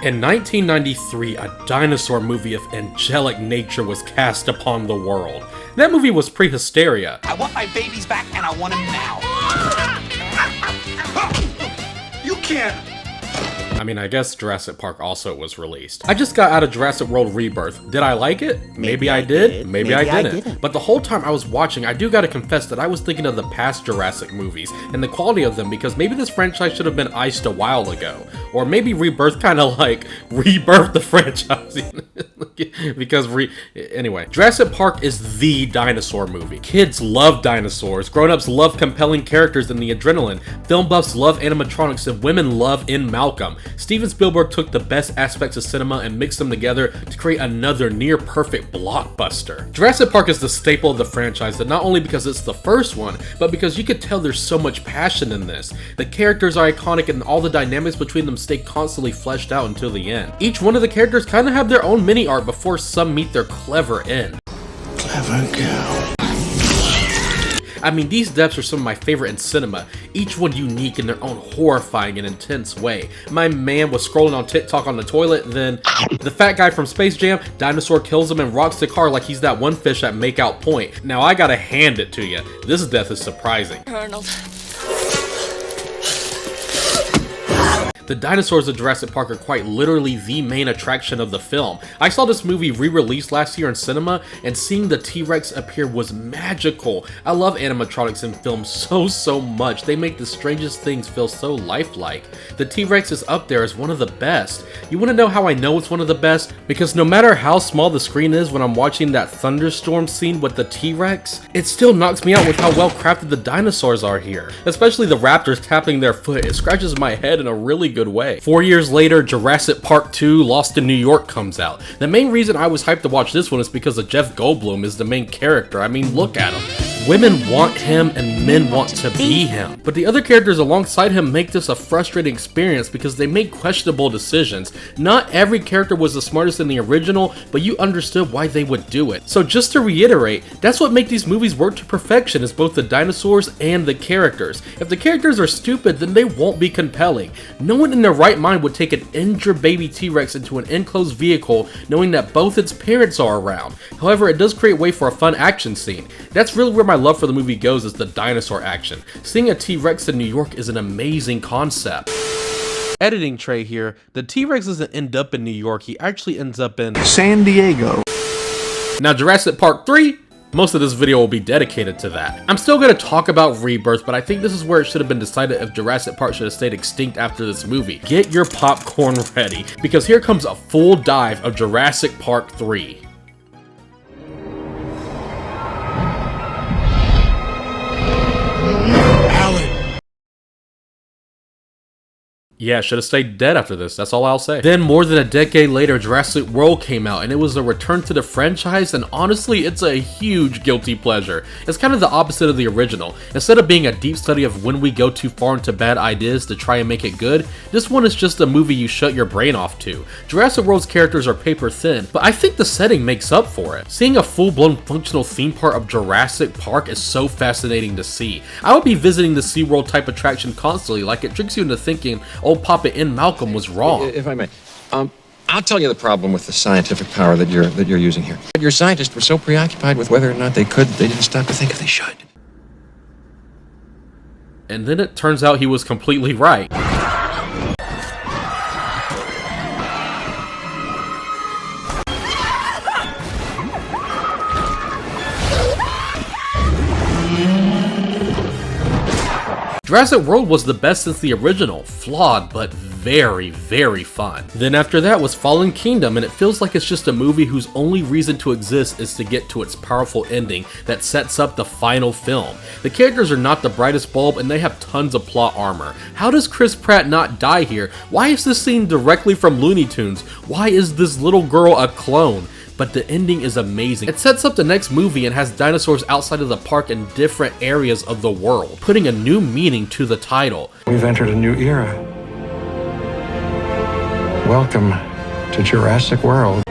In 1993, a dinosaur movie of angelic nature was cast upon the world. That movie was Pre-Hysteria. I want my babies back and I want them now. You can't. I mean, I guess Jurassic Park also was released. I just got out of Jurassic World Rebirth. Did I like it? Maybe I did. Maybe I didn't. But the whole time I was watching, I do gotta confess that I was thinking of the past Jurassic movies and the quality of them, because maybe this franchise should have been iced a while ago. Or maybe Rebirth kind of like rebirthed the franchise. Anyway, Jurassic Park is the dinosaur movie. Kids love dinosaurs, grown-ups love compelling characters and the adrenaline, film buffs love animatronics, and women love In Malcolm. Steven Spielberg took the best aspects of cinema and mixed them together to create another near-perfect blockbuster. Jurassic Park is the staple of the franchise, and not only because it's the first one, but because you could tell there's so much passion in this. The characters are iconic and all the dynamics between them stay constantly fleshed out until the end. Each one of the characters kind of have their own mini-arc before some meet their clever end. Clever girl. I mean, these deaths are some of my favorite in cinema, each one unique in their own horrifying and intense way. My man was scrolling on TikTok on the toilet, then the fat guy from Space Jam, dinosaur kills him and rocks the car like he's that one fish at Makeout Point. Now I gotta hand it to you, this death is surprising. Arnold. The dinosaurs of Jurassic Park are quite literally the main attraction of the film. I saw this movie re-released last year in cinema, and seeing the T-Rex appear was magical. I love animatronics in films so much. They make the strangest things feel so lifelike. The T-Rex is up there as one of the best. You wanna know how I know it's one of the best? Because no matter how small the screen is when I'm watching that thunderstorm scene with the T-Rex, it still knocks me out with how well crafted the dinosaurs are here. Especially the raptors tapping their foot, it scratches my head in a really good way. 4 years later, Jurassic Park 2 Lost in New York comes out. The main reason I was hyped to watch this one is because of Jeff Goldblum is the main character. I mean, look at him. Women want him and men want to be him. But the other characters alongside him make this a frustrating experience because they make questionable decisions. Not every character was the smartest in the original, but you understood why they would do it. So just to reiterate, that's what makes these movies work to perfection, is both the dinosaurs and the characters. If the characters are stupid, then they won't be compelling. No one in their right mind would take an injured baby T-Rex into an enclosed vehicle knowing that both its parents are around. However, it does create way for a fun action scene. That's really where my love for the movie goes, is the dinosaur action. Seeing a T-Rex in New York is an amazing concept. Editing tray here, the T-Rex doesn't end up in New York, he actually ends up in San Diego. Now Jurassic Park 3, most of this video will be dedicated to that. I'm still going to talk about Rebirth, but I think this is where it should have been decided if Jurassic Park should have stayed extinct after this movie. Get your popcorn ready, because here comes a full dive of Jurassic Park 3. Yeah, should have stayed dead after this, that's all I'll say. Then more than a decade later, Jurassic World came out, and it was a return to the franchise, and honestly, it's a huge guilty pleasure. It's kind of the opposite of the original. Instead of being a deep study of when we go too far into bad ideas to try and make it good, this one is just a movie you shut your brain off to. Jurassic World's characters are paper thin, but I think the setting makes up for it. Seeing a full-blown functional theme park of Jurassic Park is so fascinating to see. I would be visiting the SeaWorld type attraction constantly, like it tricks you into thinking old Papa In Malcolm was wrong. If I may, I'll tell you the problem with the scientific power that you're using here. Your scientists were so preoccupied with whether or not they could, they didn't stop to think if they should. And then it turns out he was completely right. Jurassic World was the best since the original, flawed but very fun. Then after that was Fallen Kingdom, and it feels like it's just a movie whose only reason to exist is to get to its powerful ending that sets up the final film. The characters are not the brightest bulb and they have tons of plot armor. How does Chris Pratt not die here? Why is this scene directly from Looney Tunes? Why is this little girl a clone? But the ending is amazing. It sets up the next movie and has dinosaurs outside of the park in different areas of the world, putting a new meaning to the title. We've entered a new era. Welcome to Jurassic World.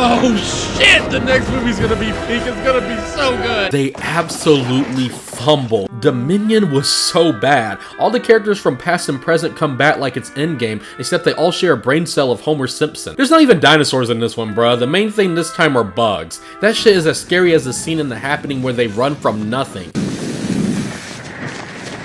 Oh shit, the next movie's gonna be peak. It's gonna be so good. They absolutely fumble. Dominion was so bad. All the characters from past and present come back like it's Endgame, except they all share a brain cell of Homer Simpson. There's not even dinosaurs in this one, bruh. The main thing this time are bugs. That shit is as scary as the scene in The Happening where they run from nothing.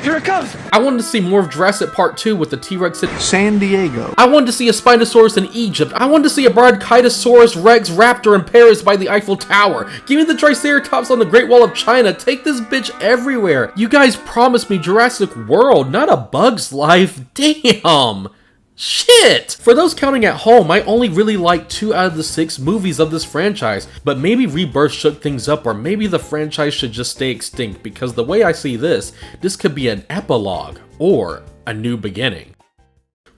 Here it comes! I wanted to see more of Jurassic Park 2 with the T-Rex in San Diego. I wanted to see a Spinosaurus in Egypt. I wanted to see a Bronchidosaurus Rex Raptor in Paris by the Eiffel Tower. Give me the Triceratops on the Great Wall of China. Take this bitch everywhere. You guys promised me Jurassic World, not A Bug's Life. Damn. Shit! For those counting at home, I only really like 2 out of the 6 movies of this franchise, but maybe Rebirth shook things up, or maybe the franchise should just stay extinct, because the way I see this could be an epilogue, or a new beginning.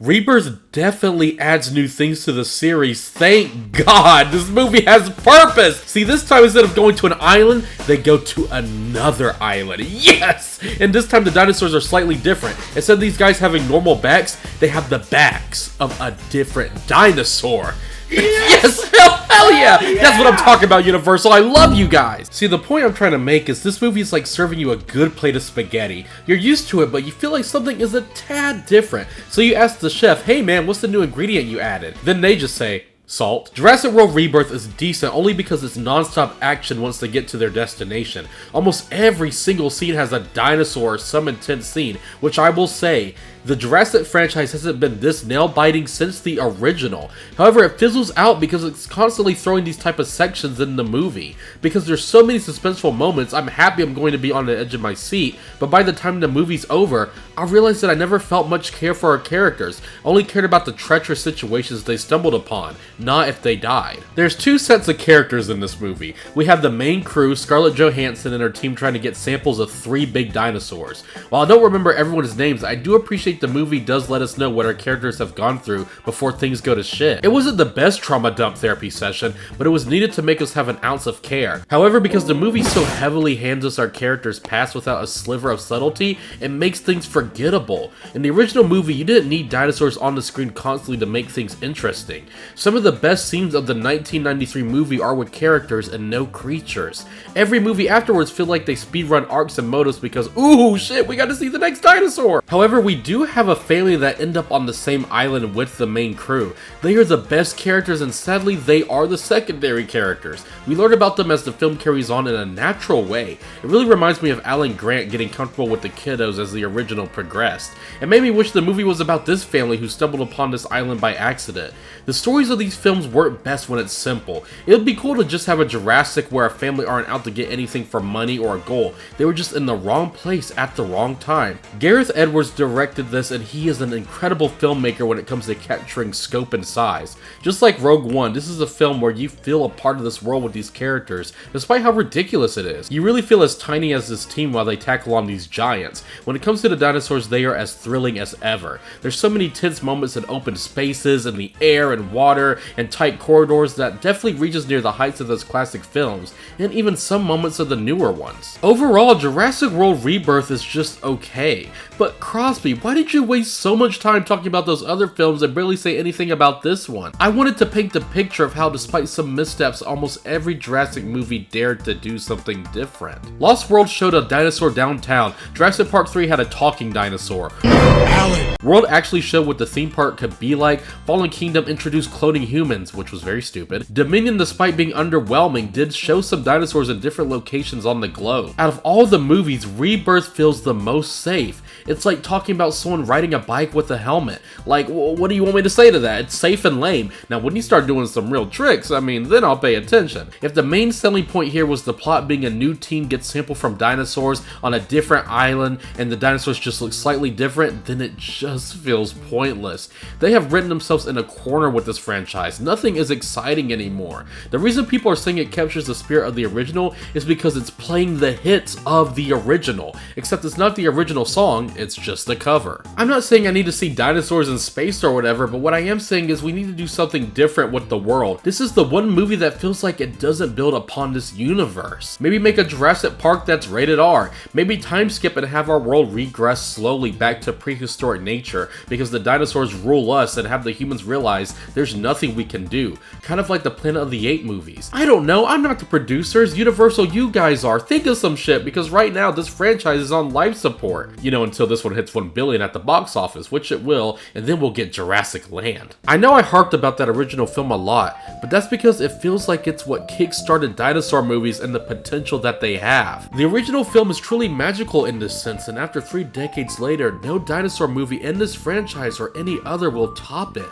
Rebirth definitely adds new things to the series. Thank God, this movie has purpose! See, this time instead of going to an island, they go to another island. Yes! And this time the dinosaurs are slightly different. Instead of these guys having normal backs, they have the backs of a different dinosaur. Yes! Hell yeah! That's what I'm talking about, Universal. I love you guys! See, the point I'm trying to make is this movie is like serving you a good plate of spaghetti. You're used to it, but you feel like something is a tad different. So you ask the chef, hey man, what's the new ingredient you added? Then they just say, salt. Jurassic World Rebirth is decent only because it's non-stop action once they get to their destination. Almost every single scene has a dinosaur or some intense scene, which I will say, the Jurassic franchise hasn't been this nail-biting since the original. However, it fizzles out because it's constantly throwing these type of sections in the movie. Because there's so many suspenseful moments, I'm happy I'm going to be on the edge of my seat, but by the time the movie's over, I realized that I never felt much care for our characters. I only cared about the treacherous situations they stumbled upon, not if they died. There's 2 sets of characters in this movie. We have the main crew, Scarlett Johansson and her team trying to get samples of 3 big dinosaurs. While I don't remember everyone's names, I do appreciate the movie does let us know what our characters have gone through before things go to shit. It wasn't the best trauma dump therapy session, but it was needed to make us have an ounce of care. However, because the movie so heavily hands us our characters' past without a sliver of subtlety, it makes things forgettable. In the original movie, you didn't need dinosaurs on the screen constantly to make things interesting. Some of the best scenes of the 1993 movie are with characters and no creatures. Every movie afterwards feel like they speedrun arcs and motos because, ooh shit, we got to see the next dinosaur! However, we do have a family that end up on the same island with the main crew. They are the best characters and sadly they are the secondary characters. We learn about them as the film carries on in a natural way. It really reminds me of Alan Grant getting comfortable with the kiddos as the original progressed. It made me wish the movie was about this family who stumbled upon this island by accident. The stories of these films work best when it's simple. It would be cool to just have a Jurassic where a family aren't out to get anything for money or a goal. They were just in the wrong place at the wrong time. Gareth Edwards directed this and he is an incredible filmmaker when it comes to capturing scope and size. Just like Rogue One, this is a film where you feel a part of this world with these characters, despite how ridiculous it is. You really feel as tiny as this team while they tackle on these giants. When it comes to the dinosaurs, they are as thrilling as ever. There's so many tense moments in open spaces, in the air and water, and tight corridors that definitely reaches near the heights of those classic films, and even some moments of the newer ones. Overall, Jurassic World Rebirth is just okay. But Crosby, why did you waste so much time talking about those other films and barely say anything about this one? I wanted to paint the picture of how despite some missteps, almost every Jurassic movie dared to do something different. Lost World showed a dinosaur downtown. Jurassic Park 3 had a talking dinosaur. Alan. World actually showed what the theme park could be like. Fallen Kingdom introduced cloning humans, which was very stupid. Dominion, despite being underwhelming, did show some dinosaurs in different locations on the globe. Out of all the movies, Rebirth feels the most safe. It's like talking about someone riding a bike with a helmet. Like, what do you want me to say to that? It's safe and lame. Now, when you start doing some real tricks, I mean, then I'll pay attention. If the main selling point here was the plot being a new team gets sample from dinosaurs on a different island and the dinosaurs just look slightly different, then it just feels pointless. They have written themselves in a corner with this franchise. Nothing is exciting anymore. The reason people are saying it captures the spirit of the original is because it's playing the hits of the original. Except it's not the original song, it's just the cover. ever. I'm not saying I need to see dinosaurs in space or whatever, but what I am saying is we need to do something different with the world. This is the one movie that feels like it doesn't build upon this universe. Maybe make a Jurassic Park that's rated R. Maybe time skip and have our world regress slowly back to prehistoric nature because the dinosaurs rule us and have the humans realize there's nothing we can do. Kind of like the Planet of the Apes movies. I don't know, I'm not the producers. Universal, you guys are. Think of some shit because right now this franchise is on life support. You know, until this one hits 1 billion at the box office, which it will, and then we'll get Jurassic Land. I know I harped about that original film a lot, but that's because it feels like it's what kick-started dinosaur movies and the potential that they have. The original film is truly magical in this sense, and after 3 decades later, no dinosaur movie in this franchise or any other will top it.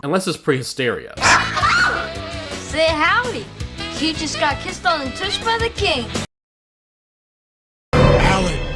Unless it's Pre-Hysteria. Say howdy. You just got kissed on the tush by the king. Alan.